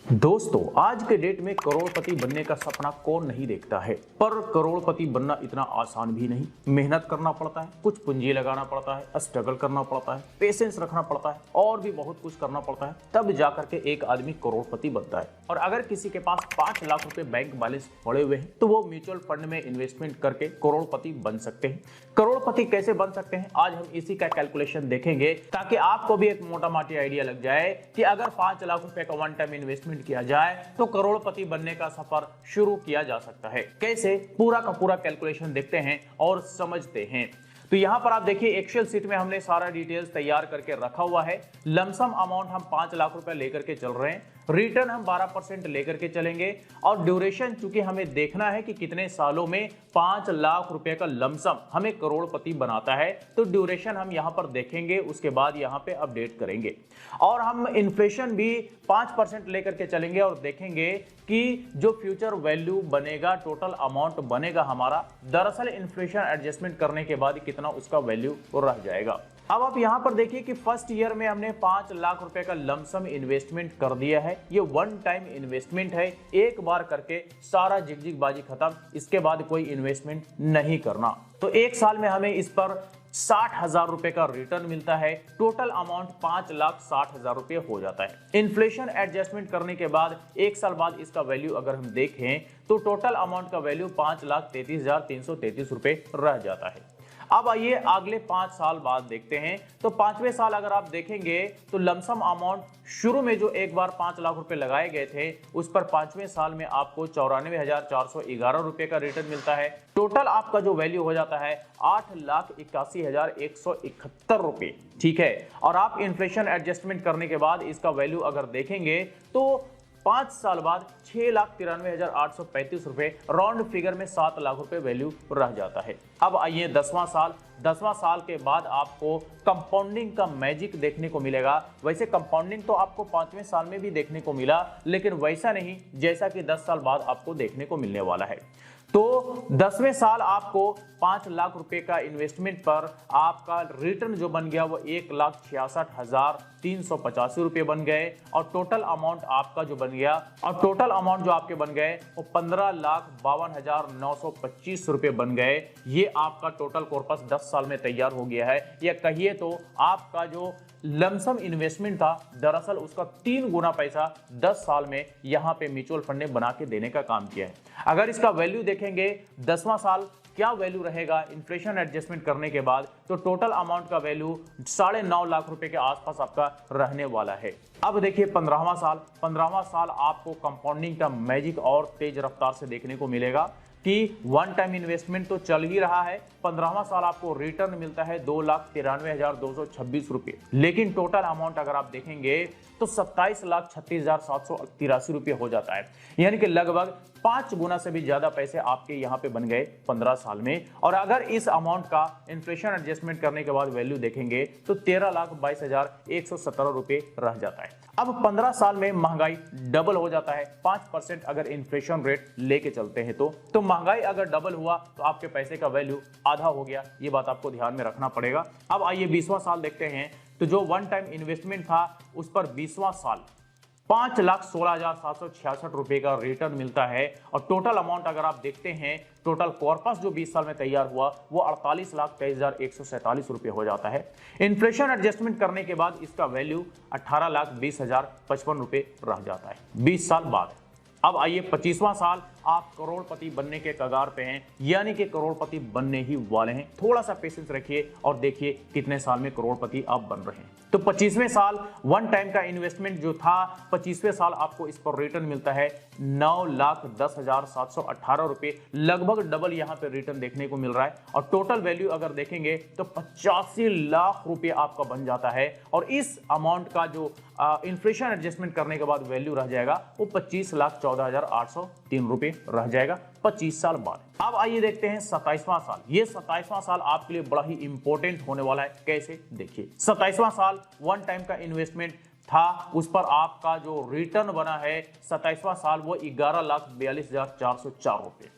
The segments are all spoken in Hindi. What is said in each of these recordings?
दोस्तों, आज के डेट में करोड़पति बनने का सपना कौन नहीं देखता है। पर करोड़पति बनना इतना आसान भी नहीं। मेहनत करना पड़ता है, कुछ पूंजी लगाना पड़ता है, स्ट्रगल करना पड़ता है, पेशेंस रखना पड़ता है और भी बहुत कुछ करना पड़ता है, तब जाकर के एक आदमी करोड़पति बनता है। और अगर किसी के पास 5 लाख रुपए बैंक बैलेंस पड़े हुए हैं तो वो म्यूचुअल फंड में इन्वेस्टमेंट करके करोड़पति बन सकते हैं। करोड़पति कैसे बन सकते हैं, आज हम इसी का कैलकुलेशन देखेंगे ताकि आपको भी एक मोटा मोटी आइडिया लग जाए कि अगर 5 लाख रुपए का वन टाइम इन्वेस्टमेंट किया जाए तो करोड़पति बनने का सफर शुरू किया जा सकता है। कैसे, पूरा का पूरा कैलकुलेशन देखते हैं और समझते हैं। तो यहां पर आप देखिए, एक्सेल सीट में हमने सारा डिटेल्स तैयार करके रखा हुआ है। लमसम अमाउंट हम 5 लाख रुपए लेकर के चल रहे हैं, रिटर्न हम 12% लेकर के चलेंगे और ड्यूरेशन चूंकि हमें देखना है कि कितने सालों में 5 लाख रुपए का लमसम हमें करोड़पति बनाता है, तो ड्यूरेशन हम यहां पर देखेंगे, उसके बाद यहां पे अपडेट करेंगे। और हम इन्फ्लेशन भी 5% लेकर के चलेंगे और देखेंगे कि जो फ्यूचर वैल्यू बनेगा, टोटल अमाउंट बनेगा हमारा, दरअसल इन्फ्लेशन एडजस्टमेंट करने के बाद कितना उसका वैल्यू रह जाएगा। अब आप यहां पर देखिए कि फर्स्ट ईयर में हमने 5 लाख रुपए का लमसम इन्वेस्टमेंट कर दिया है। ये वन टाइम इन्वेस्टमेंट है, एक बार करके सारा जिगजिगबाजी खत्म, इसके बाद कोई इन्वेस्टमेंट नहीं करना। तो एक साल में हमें इस पर 60,000 रुपए का रिटर्न मिलता है। टोटल अमाउंट 5,60,000 रुपए हो जाता है। इन्फ्लेशन एडजस्टमेंट करने के बाद एक साल बाद इसका वैल्यू अगर हम देखें तो टोटल अमाउंट का वैल्यू 5,33,333 रुपए रह जाता है। अब आइए अगले 5 साल बाद देखते हैं। तो 5वें साल अगर आप देखेंगे तो लमसम अमाउंट शुरू में जो एक बार 5 लाख रुपए लगाए गए थे, उस पर 5वें साल में आपको 94,411 रुपए का रिटर्न मिलता है। टोटल आपका जो वैल्यू हो जाता है 8,81,171 रुपए, ठीक है। और आप इन्फ्लेशन एडजस्टमेंट करने के बाद इसका वैल्यू अगर देखेंगे तो 5 साल बाद 6,93,835 रुपए, राउंड फिगर में 7 लाख रुपए वैल्यू रह जाता है। अब आइए 10वां साल। 10वां साल के बाद आपको कंपाउंडिंग का मैजिक देखने को मिलेगा। वैसे कंपाउंडिंग तो आपको 5वें साल में भी देखने को मिला, लेकिन वैसा नहीं जैसा कि 10 साल बाद आपको देखने को मिलने वाला है। तो 10वें साल आपको 5 लाख रुपए का इन्वेस्टमेंट पर आपका रिटर्न जो बन गया वो 1,66,385 रुपए बन गए और टोटल अमाउंट आपका जो बन गया जो आपके बन गए वो 15,52,925 रुपए बन गए। ये आपका टोटल कॉर्पस 10 साल में तैयार हो गया है। या कहिए तो आपका जो लमसम इन्वेस्टमेंट था, दरअसल उसका 3 गुना पैसा 10 साल में यहां पे म्यूचुअल फंड ने बना के देने का काम किया है। अगर इसका वैल्यू देखेंगे 10वां साल क्या वैल्यू रहेगा इन्फ्लेशन एडजस्टमेंट करने के बाद, तो टोटल अमाउंट का वैल्यू 9.5 लाख रुपए के आसपास आपका रहने वाला है। अब देखिए 15वां साल। 15वां साल आपको कंपाउंडिंग का मैजिक और तेज रफ्तार से देखने को मिलेगा कि वन टाइम इन्वेस्टमेंट तो चल ही रहा है। 15वां साल आपको रिटर्न मिलता है 2,93,226 रुपए, लेकिन टोटल अमाउंट अगर आप देखेंगे तो 27,36,783 रुपए हो जाता है। यानी कि लगभग 5 गुना से भी ज्यादा पैसे आपके यहाँ पे बन गए 15 साल में। और अगर इस अमाउंट का इन्फ्लेशन एडजस्टमेंट करने के बाद वैल्यू देखेंगे तो 13,22,117 रुपए रह जाता है। अब 15 साल में महंगाई डबल हो जाता है। 5% अगर इन्फ्लेशन रेट लेके चलते हैं तो महंगाई अगर डबल हुआ तो आपके पैसे का वैल्यू आधा हो गया। ये बात आपको ध्यान में रखना पड़ेगा। अब आइए 20वां साल देखते हैं। तो जो वन टाइम इन्वेस्टमेंट था उस पर 20वां साल 5,16,766 रुपए का रिटर्न मिलता है। और टोटल अमाउंट अगर आप देखते हैं, टोटल कॉर्पस जो 20 साल में तैयार हुआ वो 48,23,147 रुपए हो जाता है। इन्फ्लेशन एडजस्टमेंट करने के बाद इसका वैल्यू 18,20,055 रुपए रह जाता है 20 साल बाद। अब आइए 25वां साल। आप करोड़पति बनने के कगार पे हैं, यानी कि करोड़पति बनने ही वाले हैं। थोड़ा सा पेशेंस रखिए और देखिए कितने साल में करोड़पति आप बन रहे हैं। तो 25वें साल वन टाइम का इन्वेस्टमेंट जो था, 25वें साल आपको इस पर रिटर्न मिलता है 9,10,718 रुपए, लगभग डबल यहां पे रिटर्न देखने को मिल रहा है। और टोटल वैल्यू अगर देखेंगे तो 85 लाख रुपए आपका बन जाता है। और इस अमाउंट का जो इन्फ्लेशन एडजस्टमेंट करने के बाद वैल्यू रह जाएगा वो 25,14,803 रुपए रह जाएगा 25 साल बाद। अब आइए देखते हैं 27वां साल। ये 27वां साल आपके लिए बड़ा ही इंपॉर्टेंट होने वाला है। कैसे, देखिए 27वां साल वन टाइम का इन्वेस्टमेंट था, उस पर आपका जो रिटर्न बना है 27वां साल वो 11,42,404 रुपए।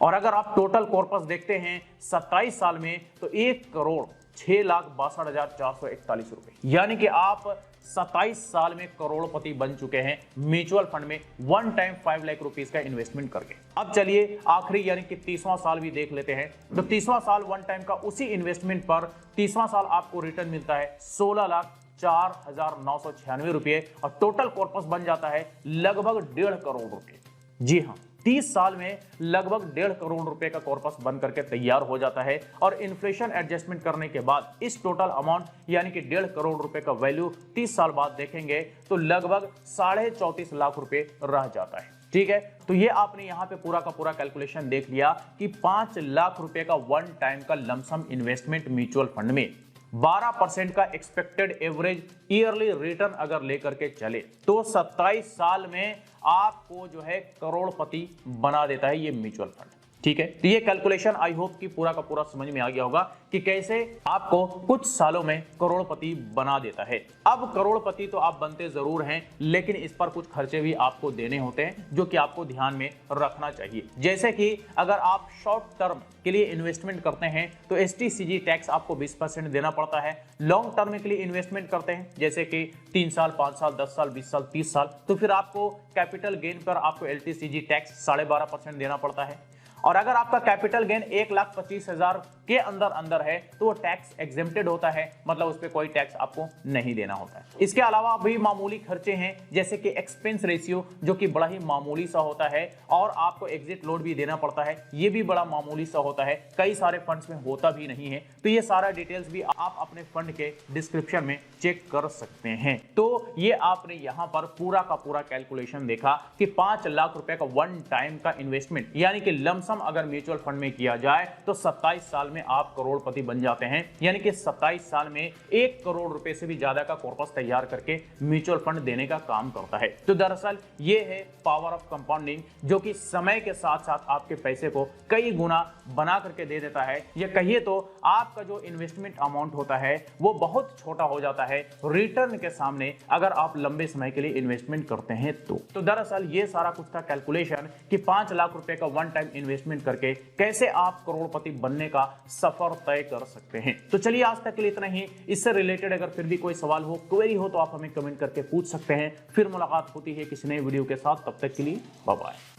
और अगर आप टोटल कॉर्पस देखते हैं 27 साल में तो 1,06,62,441 रुपए, यानी कि आप 27 साल में करोड़पति बन चुके हैं म्यूचुअल फंड में वन टाइम 5 लाख रुपीस का इन्वेस्टमेंट करके। अब चलिए आखिरी यानी कि 30वां साल भी देख लेते हैं। तो 30वां साल वन टाइम का उसी इन्वेस्टमेंट पर 30वां साल आपको रिटर्न मिलता है 16,04,996 रुपये और टोटल कॉर्पस बन जाता है लगभग 1.5 करोड़ रुपए। जी हाँ, 30 साल में लगभग 1.5 करोड़ रुपए का कॉर्पस बन करके तैयार हो जाता है और इन्फ्लेशन एडजस्टमेंट करने के बाद इस टोटल अमाउंट यानी कि 1.5 करोड़ रुपए का वैल्यू 30 साल बाद देखेंगे तो लगभग 34.5 लाख रुपए रह जाता है। ठीक है, तो ये आपने यहाँ पे पूरा का पूरा कैलकुलेशन देख लिया कि 5 लाख रुपए का वन टाइम का लमसम इन्वेस्टमेंट म्यूचुअल फंड में 12% का एक्सपेक्टेड एवरेज ईयरली रिटर्न अगर लेकर के चले तो 27 साल में आपको जो है करोड़पति बना देता है ये म्यूचुअल फंड। ठीक है, तो ये कैलकुलेशन आई होप कि पूरा का पूरा समझ में आ गया होगा कि कैसे आपको कुछ सालों में करोड़पति बना देता है। अब करोड़पति तो आप बनते जरूर हैं, लेकिन इस पर कुछ खर्चे भी आपको देने होते हैं जो कि आपको ध्यान में रखना चाहिए। जैसे कि अगर आप शॉर्ट टर्म के लिए इन्वेस्टमेंट करते हैं तो STCG टैक्स आपको 20% देना पड़ता है। लॉन्ग टर्म के लिए इन्वेस्टमेंट करते हैं जैसे कि 3 साल, 5 साल, 10 साल, 20 साल, 30 साल, तो फिर आपको कैपिटल गेन पर आपको LTCG टैक्स 12.5% देना पड़ता है। और अगर आपका कैपिटल गेन 1,25,000 के अंदर है तो वो टैक्स एग्जेम्प्टेड होता है, मतलब उस पर कोई टैक्स आपको नहीं देना होता है। इसके अलावा भी मामूली खर्चे हैं जैसे कि एक्सपेंस रेशियो जो कि बड़ा ही मामूली सा होता है और आपको एग्जिट लोड भी देना पड़ता है, ये भी बड़ा मामूली सा होता है, कई सारे फंड्स में होता भी नहीं है। तो ये सारा डिटेल्स भी आप अपने फंड के डिस्क्रिप्शन में चेक कर सकते हैं। तो ये आपने यहाँ पर पूरा का पूरा कैलकुलेशन देखा कि 5 लाख रुपए का वन टाइम का इन्वेस्टमेंट यानी कि लमसम अगर म्यूचुअल फंड में किया जाए तो 27 साल में आप करोड़पति बन जाते हैं, यानी कि 27 साल में 1 करोड़ रुपए से भी ज्यादा का कॉर्पस तैयार करके म्यूचुअल फंड देने का काम करता है। तो दरअसल ये है पावर ऑफ कंपाउंडिंग जो कि समय के साथ साथ आपके पैसे को कई गुना बना करके दे देता है, या कहिए तो आपका जो इन्वेस्टमेंट अमाउंट होता है वो बहुत छोटा हो जाता है रिटर्न के सामने अगर आप लंबे समय के लिए इन्वेस्टमेंट करते हैं तो दरअसल ये सारा कुछ था कैलकुलेशन कि 5 लाख रुपए का वन टाइम इन्वेस्टमेंट करके कैसे आप करोड़पति बनने का सफर तय कर सकते हैं। तो चलिए आज तक के लिए इतना ही। इससे रिलेटेड अगर फिर भी कोई सवाल हो, क्वेरी हो तो आप हमें कमेंट करके पूछ सकते हैं। फिर मुलाकात होती है किसी नए वीडियो के साथ, तब तक के लिए बाय बाय।